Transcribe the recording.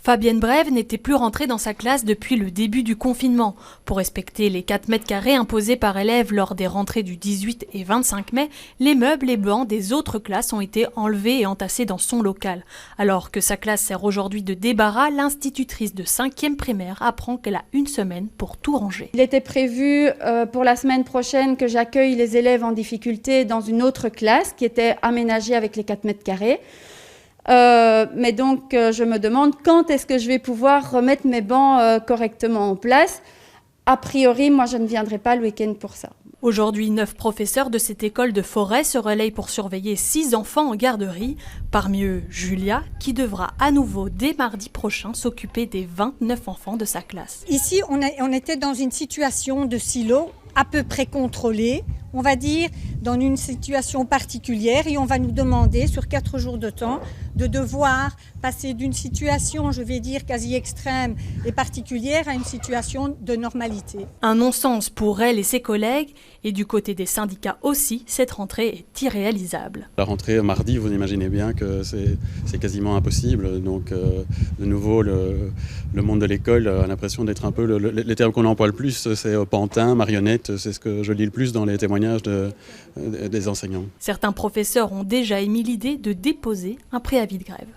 Fabienne Brève n'était plus rentrée dans sa classe depuis le début du confinement. Pour respecter les 4 mètres carrés imposés par élève lors des rentrées du 18 et 25 mai, les meubles et bancs des autres classes ont été enlevés et entassés dans son local. Alors que sa classe sert aujourd'hui de débarras, l'institutrice de 5e primaire apprend qu'elle a une semaine pour tout ranger. Il était prévu pour la semaine prochaine que j'accueille les élèves en difficulté dans une autre classe qui était aménagée avec les 4 mètres carrés. Mais donc, je me demande quand est-ce que je vais pouvoir remettre mes bancs correctement en place. A priori, moi, je ne viendrai pas le week-end pour ça. Aujourd'hui, 9 professeurs de cette école de Forêt se relayent pour surveiller 6 enfants en garderie. Parmi eux, Julia, qui devra à nouveau, dès mardi prochain, s'occuper des 29 enfants de sa classe. Ici, on était dans une situation de silo à peu près contrôlée, on va dire, dans une situation particulière, et on va nous demander, sur 4 jours de temps, de devoir passer d'une situation, je vais dire, quasi extrême et particulière à une situation de normalité. Un non-sens pour elle et ses collègues, et du côté des syndicats aussi, cette rentrée est irréalisable. La rentrée mardi, vous imaginez bien que c'est quasiment impossible. Donc, de nouveau, le monde de l'école a l'impression d'être un peu, les termes qu'on emploie le plus, c'est pantin, marionnette, c'est ce que je lis le plus dans les témoignages des enseignants. Certains professeurs ont déjà émis l'idée de déposer un préavis de grève.